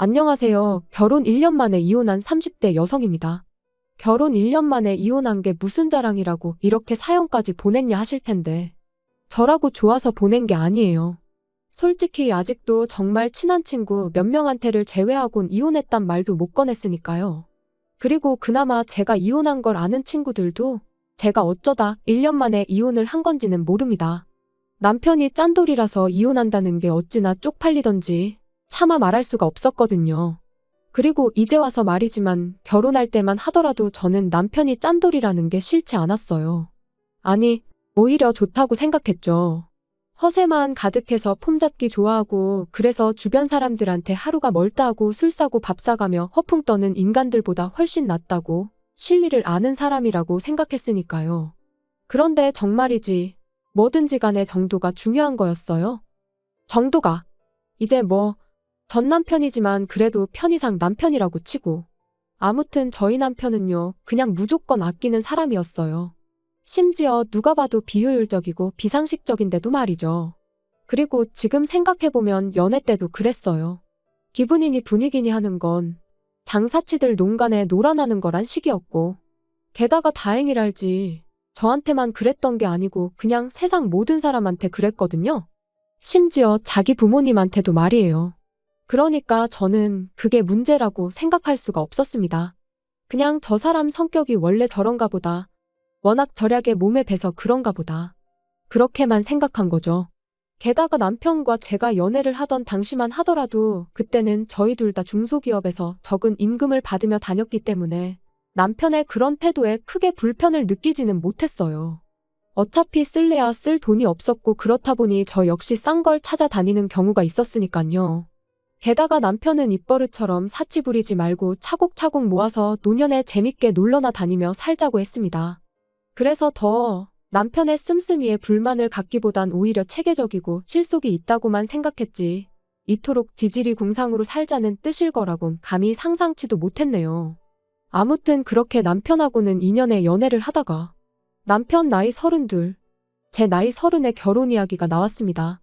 안녕하세요. 결혼 1년 만에 이혼한 30대 여성입니다. 결혼 1년 만에 이혼한 게 무슨 자랑이라고 이렇게 사연까지 보냈냐 하실 텐데, 저라고 좋아서 보낸 게 아니에요. 솔직히 아직도 정말 친한 친구 몇 명한테를 제외하곤 이혼했단 말도 못 꺼냈으니까요. 그리고 그나마 제가 이혼한 걸 아는 친구들도 제가 어쩌다 1년 만에 이혼을 한 건지는 모릅니다. 남편이 짠돌이라서 이혼한다는 게 어찌나 쪽팔리던지 차마 말할 수가 없었거든요. 그리고 이제 와서 말이지만 결혼할 때만 하더라도 저는 남편이 짠돌이라는 게 싫지 않았어요. 아니, 오히려 좋다고 생각했죠. 허세만 가득해서 폼잡기 좋아하고 그래서 주변 사람들한테 하루가 멀다 하고 술 사고 밥 사가며 허풍 떠는 인간들보다 훨씬 낫다고 실리를 아는 사람이라고 생각했으니까요. 그런데 정말이지 뭐든지 간에 정도가 중요한 거였어요. 정도가. 이제 전 남편이지만 그래도 편의상 남편이라고 치고. 아무튼 저희 남편은요, 그냥 무조건 아끼는 사람이었어요. 심지어 누가 봐도 비효율적이고 비상식적인데도 말이죠. 그리고 지금 생각해보면 연애 때도 그랬어요. 기분이니 분위기니 하는 건 장사치들 농간에 놀아나는 거란 식이었고, 게다가 다행이랄지 저한테만 그랬던 게 아니고 그냥 세상 모든 사람한테 그랬거든요. 심지어 자기 부모님한테도 말이에요. 그러니까 저는 그게 문제라고 생각할 수가 없었습니다. 그냥 저 사람 성격이 원래 저런가 보다. 워낙 절약에 몸에 배서 그런가 보다. 그렇게만 생각한 거죠. 게다가 남편과 제가 연애를 하던 당시만 하더라도 그때는 저희 둘 다 중소기업에서 적은 임금을 받으며 다녔기 때문에 남편의 그런 태도에 크게 불편을 느끼지는 못했어요. 어차피 쓸래야 쓸 돈이 없었고 그렇다 보니 저 역시 싼 걸 찾아다니는 경우가 있었으니까요. 게다가 남편은 입버릇처럼 사치 부리지 말고 차곡차곡 모아서 노년에 재밌게 놀러나 다니며 살자고 했습니다. 그래서 더 남편의 씀씀이에 불만을 갖기보단 오히려 체계적이고 실속이 있다고만 생각했지 이토록 지질이 궁상으로 살자는 뜻일 거라곤 감히 상상치도 못했네요. 아무튼 그렇게 남편하고는 2년의 연애를 하다가 남편 나이 32, 제 나이 30에 결혼 이야기가 나왔습니다.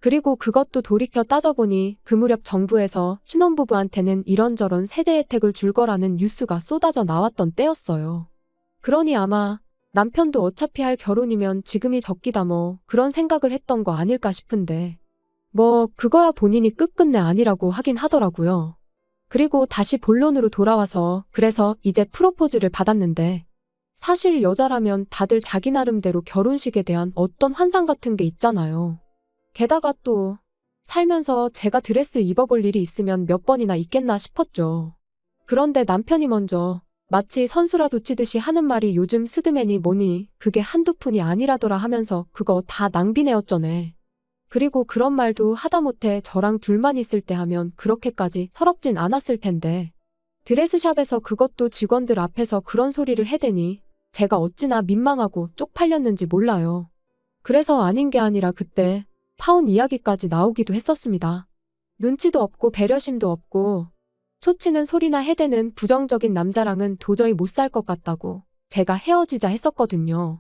그리고 그것도 돌이켜 따져보니 그 무렵 정부에서 신혼부부한테는 이런저런 세제 혜택을 줄 거라는 뉴스가 쏟아져 나왔던 때였어요. 그러니 아마 남편도 어차피 할 결혼이면 지금이 적기다 그런 생각을 했던 거 아닐까 싶은데 그거야 본인이 끝끝내 아니라고 하긴 하더라고요. 그리고 다시 본론으로 돌아와서 그래서 이제 프로포즈를 받았는데 사실 여자라면 다들 자기 나름대로 결혼식에 대한 어떤 환상 같은 게 있잖아요. 게다가 또 살면서 제가 드레스 입어볼 일이 있으면 몇 번이나 있겠나 싶었죠. 그런데 남편이 먼저 마치 선수라도 치듯이 하는 말이 요즘 스드메니 뭐니 그게 한두 푼이 아니라더라 하면서 그거 다 낭비네 어쩌네. 그리고 그런 말도 하다못해 저랑 둘만 있을 때 하면 그렇게까지 서럽진 않았을 텐데 드레스샵에서 그것도 직원들 앞에서 그런 소리를 해대니 제가 어찌나 민망하고 쪽팔렸는지 몰라요. 그래서 아닌 게 아니라 그때 파혼 이야기까지 나오기도 했었습니다. 눈치도 없고 배려심도 없고 초치는 소리나 해대는 부정적인 남자랑은 도저히 못 살 것 같다고 제가 헤어지자 했었거든요.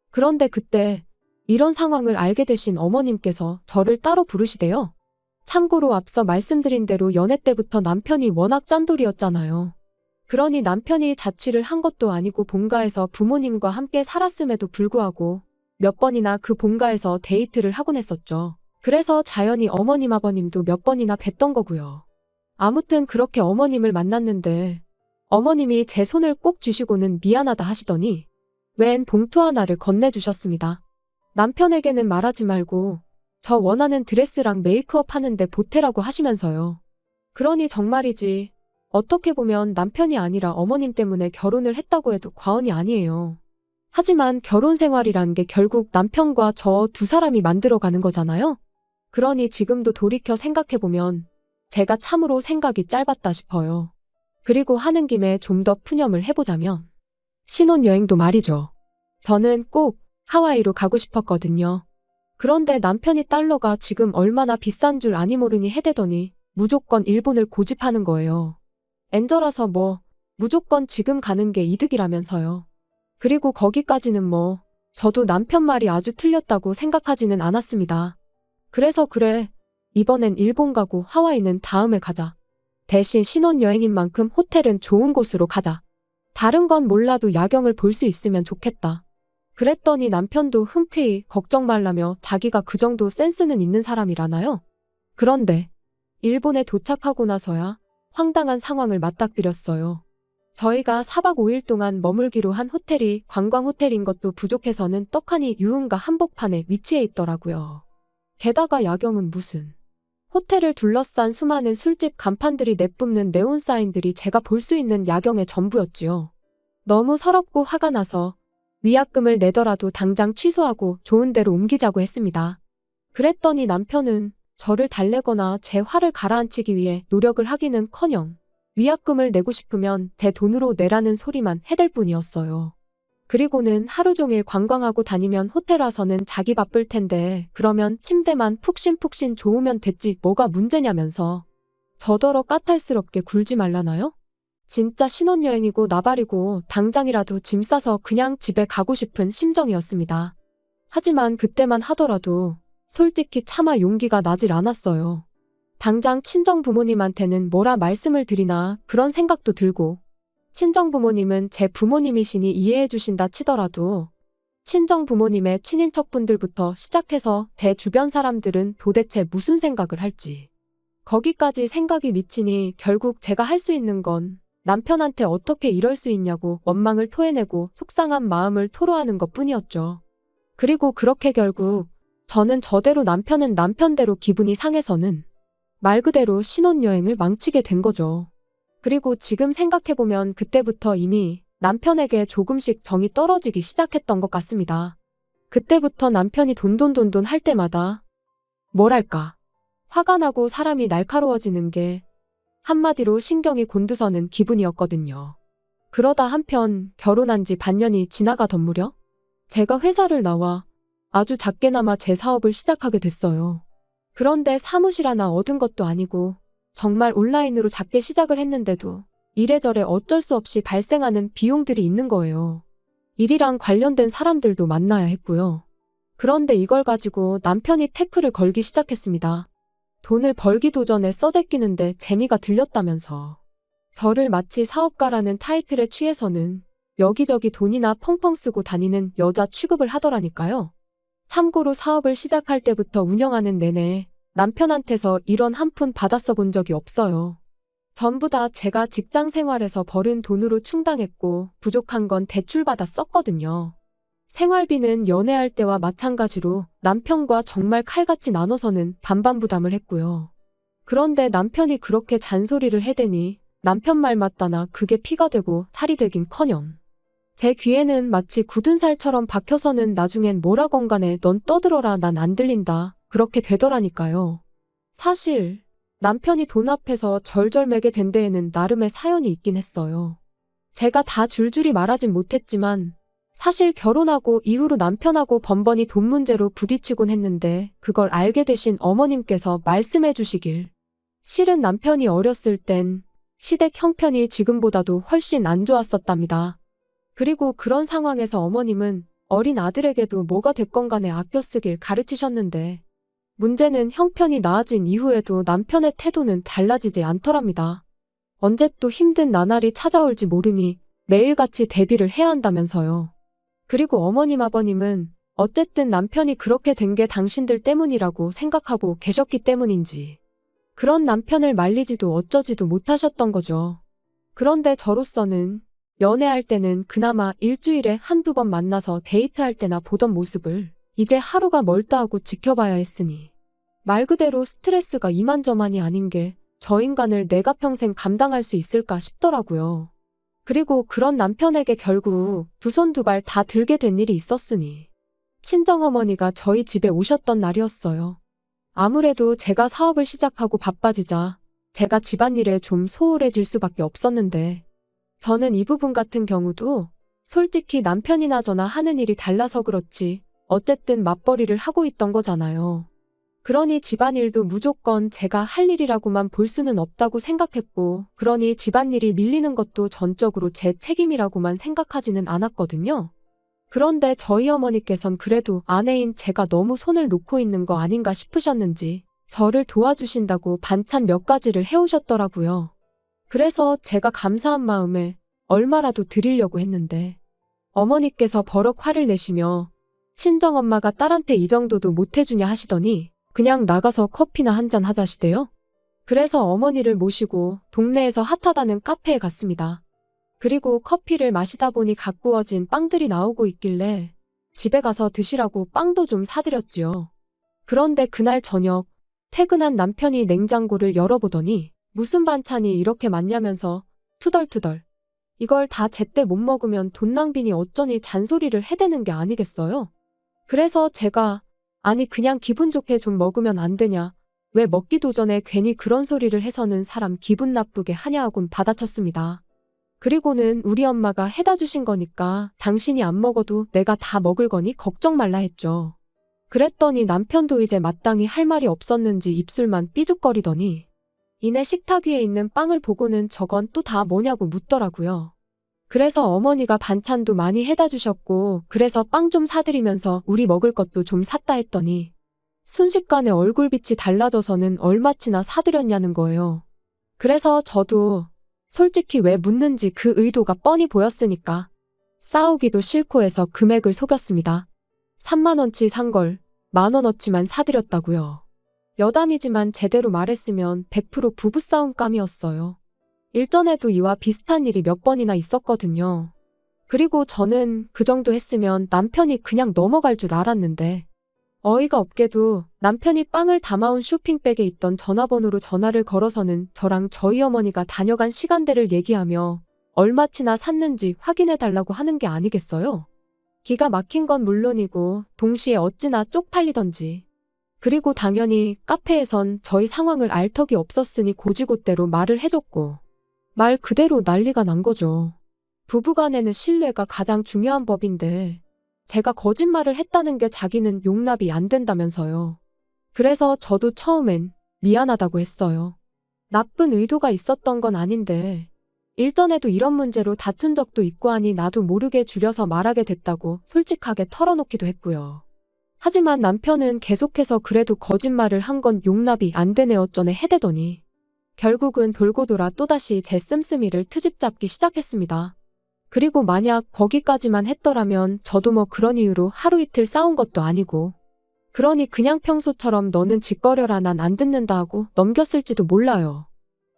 그런데 그때 이런 상황을 알게 되신 어머님께서 저를 따로 부르시대요. 참고로 앞서 말씀드린 대로 연애 때부터 남편이 워낙 짠돌이었잖아요. 그러니 남편이 자취를 한 것도 아니고 본가에서 부모님과 함께 살았음에도 불구하고 몇 번이나 그 본가에서 데이트를 하곤 했었죠. 그래서 자연히 어머님 아버님도 몇 번이나 뵀던 거고요. 아무튼 그렇게 어머님을 만났는데 어머님이 제 손을 꼭 쥐시고는 미안하다 하시더니 웬 봉투 하나를 건네주셨습니다. 남편에게는 말하지 말고 저 원하는 드레스랑 메이크업 하는데 보태라고 하시면서요. 그러니 정말이지 어떻게 보면 남편이 아니라 어머님 때문에 결혼을 했다고 해도 과언이 아니에요. 하지만 결혼 생활이란 게 결국 남편과 저 두 사람이 만들어가는 거잖아요. 그러니 지금도 돌이켜 생각해보면 제가 참으로 생각이 짧았다 싶어요. 그리고 하는 김에 좀 더 푸념을 해보자면 신혼여행도 말이죠. 저는 꼭 하와이로 가고 싶었거든요. 그런데 남편이 달러가 지금 얼마나 비싼 줄 아니 모르니 해대더니 무조건 일본을 고집하는 거예요. 엔저라서 무조건 지금 가는 게 이득이라면서요. 그리고 거기까지는 저도 남편 말이 아주 틀렸다고 생각하지는 않았습니다. 그래서 그래, 이번엔 일본 가고 하와이는 다음에 가자. 대신 신혼여행인 만큼 호텔은 좋은 곳으로 가자. 다른 건 몰라도 야경을 볼 수 있으면 좋겠다. 그랬더니 남편도 흔쾌히 걱정 말라며 자기가 그 정도 센스는 있는 사람이라나요? 그런데 일본에 도착하고 나서야 황당한 상황을 맞닥뜨렸어요. 저희가 4박 5일 동안 머물기로 한 호텔이 관광 호텔인 것도 부족해서는 떡하니 유흥가 한복판에 위치해 있더라고요. 게다가 야경은 무슨. 호텔을 둘러싼 수많은 술집 간판들이 내뿜는 네온 사인들이 제가 볼 수 있는 야경의 전부였지요. 너무 서럽고 화가 나서 위약금을 내더라도 당장 취소하고 좋은 데로 옮기자고 했습니다. 그랬더니 남편은 저를 달래거나 제 화를 가라앉히기 위해 노력을 하기는커녕 위약금을 내고 싶으면 제 돈으로 내라는 소리만 해댈 뿐이었어요. 그리고는 하루 종일 관광하고 다니면 호텔 와서는 자기 바쁠 텐데 그러면 침대만 푹신푹신 좋으면 됐지 뭐가 문제냐면서 저더러 까탈스럽게 굴지 말라나요? 진짜 신혼여행이고 나발이고 당장이라도 짐 싸서 그냥 집에 가고 싶은 심정이었습니다. 하지만 그때만 하더라도 솔직히 차마 용기가 나질 않았어요. 당장 친정부모님한테는 뭐라 말씀을 드리나 그런 생각도 들고 친정부모님은 제 부모님이시니 이해해 주신다 치더라도 친정부모님의 친인척분들부터 시작해서 제 주변 사람들은 도대체 무슨 생각을 할지 거기까지 생각이 미치니 결국 제가 할 수 있는 건 남편한테 어떻게 이럴 수 있냐고 원망을 토해내고 속상한 마음을 토로하는 것뿐이었죠. 그리고 그렇게 결국 저는 저대로 남편은 남편대로 기분이 상해서는 말 그대로 신혼여행을 망치게 된 거죠. 그리고 지금 생각해보면 그때부터 이미 남편에게 조금씩 정이 떨어지기 시작했던 것 같습니다. 그때부터 남편이 돈돈돈돈 할 때마다 뭐랄까 화가 나고 사람이 날카로워지는 게 한마디로 신경이 곤두서는 기분이었거든요. 그러다 한편 결혼한 지 반년이 지나가던 무렵 제가 회사를 나와 아주 작게나마 제 사업을 시작하게 됐어요. 그런데 사무실 하나 얻은 것도 아니고 정말 온라인으로 작게 시작을 했는데도 이래저래 어쩔 수 없이 발생하는 비용들이 있는 거예요. 일이랑 관련된 사람들도 만나야 했고요. 그런데 이걸 가지고 남편이 태클을 걸기 시작했습니다. 돈을 벌기도 전에 써제끼는데 재미가 들렸다면서. 저를 마치 사업가라는 타이틀에 취해서는 여기저기 돈이나 펑펑 쓰고 다니는 여자 취급을 하더라니까요. 참고로 사업을 시작할 때부터 운영하는 내내 남편한테서 이런 한 푼 받았어 본 적이 없어요. 전부 다 제가 직장 생활에서 벌은 돈으로 충당했고 부족한 건 대출받아 썼거든요. 생활비는 연애할 때와 마찬가지로 남편과 정말 칼같이 나눠서는 반반 부담을 했고요. 그런데 남편이 그렇게 잔소리를 해대니 남편 말 맞다나 그게 피가 되고 살이 되긴커녕 제 귀에는 마치 굳은 살처럼 박혀서는 나중엔 뭐라건 간에 넌 떠들어라 난 안 들린다 그렇게 되더라니까요. 사실 남편이 돈 앞에서 절절매게 된 데에는 나름의 사연이 있긴 했어요. 제가 다 줄줄이 말하진 못했지만 사실 결혼하고 이후로 남편하고 번번이 돈 문제로 부딪히곤 했는데 그걸 알게 되신 어머님께서 말씀해 주시길 실은 남편이 어렸을 땐 시댁 형편이 지금보다도 훨씬 안 좋았었답니다. 그리고 그런 상황에서 어머님은 어린 아들에게도 뭐가 됐건 간에 아껴 쓰길 가르치셨는데 문제는 형편이 나아진 이후에도 남편의 태도는 달라지지 않더랍니다. 언제 또 힘든 나날이 찾아올지 모르니 매일같이 대비를 해야 한다면서요. 그리고 어머님 아버님은 어쨌든 남편이 그렇게 된 게 당신들 때문이라고 생각하고 계셨기 때문인지 그런 남편을 말리지도 어쩌지도 못하셨던 거죠. 그런데 저로서는 연애할 때는 그나마 일주일에 한두 번 만나서 데이트할 때나 보던 모습을 이제 하루가 멀다 하고 지켜봐야 했으니 말 그대로 스트레스가 이만저만이 아닌 게 저 인간을 내가 평생 감당할 수 있을까 싶더라고요. 그리고 그런 남편에게 결국 두 손 두 발 다 들게 된 일이 있었으니 친정어머니가 저희 집에 오셨던 날이었어요. 아무래도 제가 사업을 시작하고 바빠지자 제가 집안일에 좀 소홀해질 수밖에 없었는데 저는 이 부분 같은 경우도 솔직히 남편이나 저나 하는 일이 달라서 그렇지 어쨌든 맞벌이를 하고 있던 거잖아요. 그러니 집안일도 무조건 제가 할 일이라고만 볼 수는 없다고 생각했고 그러니 집안일이 밀리는 것도 전적으로 제 책임이라고만 생각하지는 않았거든요. 그런데 저희 어머니께선 그래도 아내인 제가 너무 손을 놓고 있는 거 아닌가 싶으셨는지 저를 도와주신다고 반찬 몇 가지를 해오셨더라고요. 그래서 제가 감사한 마음에 얼마라도 드리려고 했는데 어머니께서 버럭 화를 내시며 친정엄마가 딸한테 이 정도도 못 해주냐 하시더니 그냥 나가서 커피나 한잔 하자시대요. 그래서 어머니를 모시고 동네에서 핫하다는 카페에 갔습니다. 그리고 커피를 마시다 보니 가꾸어진 빵들이 나오고 있길래 집에 가서 드시라고 빵도 좀 사드렸지요. 그런데 그날 저녁 퇴근한 남편이 냉장고를 열어보더니 무슨 반찬이 이렇게 많냐면서 투덜투덜 이걸 다 제때 못 먹으면 돈 낭비니 어쩌니 잔소리를 해대는 게 아니겠어요? 그래서 제가 아니 그냥 기분 좋게 좀 먹으면 안 되냐? 왜 먹기도 전에 괜히 그런 소리를 해서는 사람 기분 나쁘게 하냐 하곤 받아쳤습니다. 그리고는 우리 엄마가 해다 주신 거니까 당신이 안 먹어도 내가 다 먹을 거니 걱정 말라 했죠. 그랬더니 남편도 이제 마땅히 할 말이 없었는지 입술만 삐죽거리더니 이내 식탁 위에 있는 빵을 보고는 저건 또 다 뭐냐고 묻더라고요. 그래서 어머니가 반찬도 많이 해다 주셨고 그래서 빵 좀 사드리면서 우리 먹을 것도 좀 샀다 했더니 순식간에 얼굴빛이 달라져서는 얼마치나 사드렸냐는 거예요. 그래서 저도 솔직히 왜 묻는지 그 의도가 뻔히 보였으니까 싸우기도 싫고 해서 금액을 속였습니다. 3만 원치 산 걸 10,000원어치만 사드렸다고요. 여담이지만 제대로 말했으면 100% 부부싸움감이었어요. 일전에도 이와 비슷한 일이 몇 번이나 있었거든요. 그리고 저는 그 정도 했으면 남편이 그냥 넘어갈 줄 알았는데 어이가 없게도 남편이 빵을 담아온 쇼핑백에 있던 전화번호로 전화를 걸어서는 저랑 저희 어머니가 다녀간 시간대를 얘기하며 얼마치나 샀는지 확인해달라고 하는 게 아니겠어요? 기가 막힌 건 물론이고 동시에 어찌나 쪽팔리던지. 그리고 당연히 카페에선 저희 상황을 알 턱이 없었으니 고지곳대로 말을 해줬고 말 그대로 난리가 난 거죠. 부부간에는 신뢰가 가장 중요한 법인데 제가 거짓말을 했다는 게 자기는 용납이 안 된다면서요. 그래서 저도 처음엔 미안하다고 했어요. 나쁜 의도가 있었던 건 아닌데 일전에도 이런 문제로 다툰 적도 있고 하니 나도 모르게 줄여서 말하게 됐다고 솔직하게 털어놓기도 했고요. 하지만 남편은 계속해서 그래도 거짓말을 한 건 용납이 안 되네 어쩌네 해대더니 결국은 돌고 돌아 또다시 제 씀씀이를 트집 잡기 시작했습니다. 그리고 만약 거기까지만 했더라면 저도 뭐 그런 이유로 하루 이틀 싸운 것도 아니고 그러니 그냥 평소처럼 너는 짓거려라 난 안 듣는다 하고 넘겼을지도 몰라요.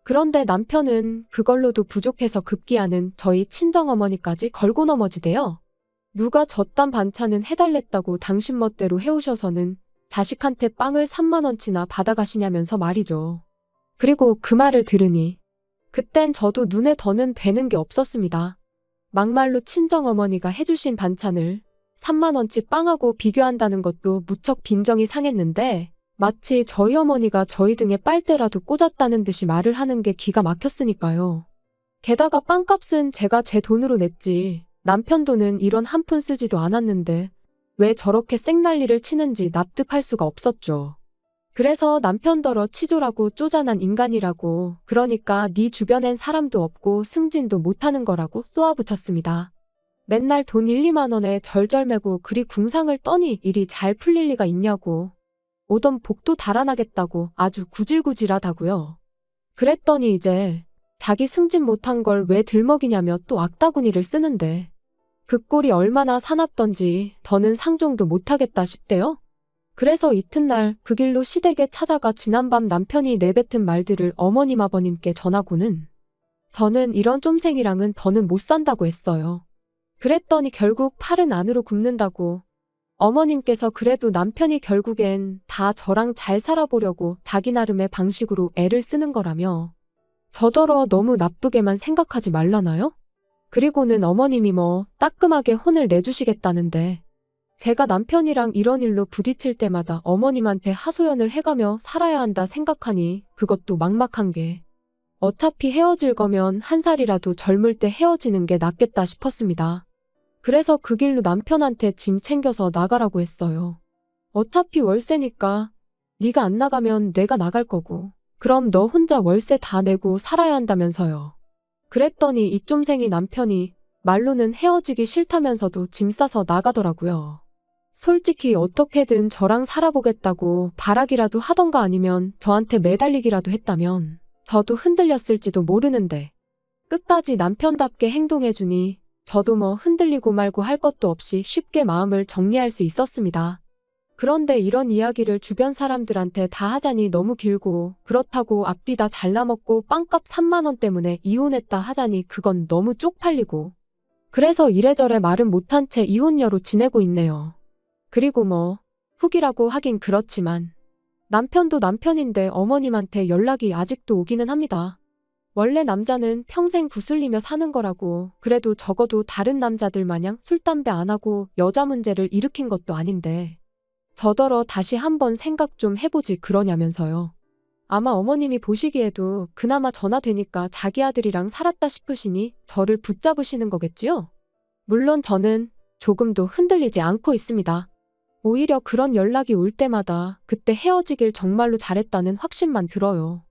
그런데 남편은 그걸로도 부족해서 급기야는 저희 친정어머니까지 걸고 넘어지대요. 누가 저딴 반찬은 해달랬다고 당신 멋대로 해오셔서는 자식한테 빵을 3만 원치나 받아가시냐면서 말이죠. 그리고 그 말을 들으니 그땐 저도 눈에 더는 뵈는 게 없었습니다. 막말로 친정어머니가 해주신 반찬을 3만 원치 빵하고 비교한다는 것도 무척 빈정이 상했는데 마치 저희 어머니가 저희 등에 빨대라도 꽂았다는 듯이 말을 하는 게 기가 막혔으니까요. 게다가 빵값은 제가 제 돈으로 냈지 남편 돈은 이런 한 푼 쓰지도 않았는데 왜 저렇게 생난리를 치는지 납득할 수가 없었죠. 그래서 남편더러 치졸하고 쪼잔한 인간이라고 그러니까 네 주변엔 사람도 없고 승진도 못하는 거라고 쏘아붙였습니다. 맨날 돈 1, 2만 원에 절절매고 그리 궁상을 떠니 일이 잘 풀릴 리가 있냐고. 오던 복도 달아나겠다고 아주 구질구질하다고요. 그랬더니 이제 자기 승진 못한 걸 왜 들먹이냐며 또 악다구니를 쓰는데 그 꼴이 얼마나 사납던지 더는 상종도 못하겠다 싶대요. 그래서 이튿날 그 길로 시댁에 찾아가 지난밤 남편이 내뱉은 말들을 어머님 아버님께 전하고는 저는 이런 쫌생이랑은 더는 못 산다고 했어요. 그랬더니 결국 팔은 안으로 굽는다고 어머님께서 그래도 남편이 결국엔 다 저랑 잘 살아보려고 자기 나름의 방식으로 애를 쓰는 거라며 저더러 너무 나쁘게만 생각하지 말라나요? 그리고는 어머님이 뭐 따끔하게 혼을 내주시겠다는데 제가 남편이랑 이런 일로 부딪힐 때마다 어머님한테 하소연을 해가며 살아야 한다 생각하니 그것도 막막한 게 어차피 헤어질 거면 한 살이라도 젊을 때 헤어지는 게 낫겠다 싶었습니다. 그래서 그 길로 남편한테 짐 챙겨서 나가라고 했어요. 어차피 월세니까 네가 안 나가면 내가 나갈 거고 그럼 너 혼자 월세 다 내고 살아야 한다면서요. 그랬더니 이 쫌생이 남편이 말로는 헤어지기 싫다면서도 짐 싸서 나가더라고요. 솔직히 어떻게든 저랑 살아보겠다고 발악이라도 하던가 아니면 저한테 매달리기라도 했다면 저도 흔들렸을지도 모르는데 끝까지 남편답게 행동해주니 저도 뭐 흔들리고 말고 할 것도 없이 쉽게 마음을 정리할 수 있었습니다. 그런데 이런 이야기를 주변 사람들한테 다 하자니 너무 길고, 그렇다고 앞뒤 다 잘라먹고 빵값 3만 원 때문에 이혼했다 하자니 그건 너무 쪽팔리고, 그래서 이래저래 말은 못한 채 이혼녀로 지내고 있네요. 그리고 뭐 후기라고 하긴 그렇지만 남편도 남편인데 어머님한테 연락이 아직도 오기는 합니다. 원래 남자는 평생 구슬리며 사는 거라고, 그래도 적어도 다른 남자들 마냥 술, 담배 안 하고 여자 문제를 일으킨 것도 아닌데 저더러 다시 한번 생각 좀 해보지 그러냐면서요. 아마 어머님이 보시기에도 그나마 전화되니까 자기 아들이랑 살았다 싶으시니 저를 붙잡으시는 거겠지요? 물론 저는 조금도 흔들리지 않고 있습니다. 오히려 그런 연락이 올 때마다 그때 헤어지길 정말로 잘했다는 확신만 들어요.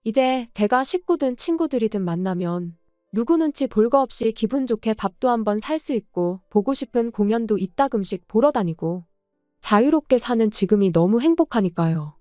이제 제가 식구든 친구들이든 만나면 누구 눈치 볼 거 없이 기분 좋게 밥도 한번 살 수 있고, 보고 싶은 공연도 이따금씩 보러 다니고 자유롭게 사는 지금이 너무 행복하니까요.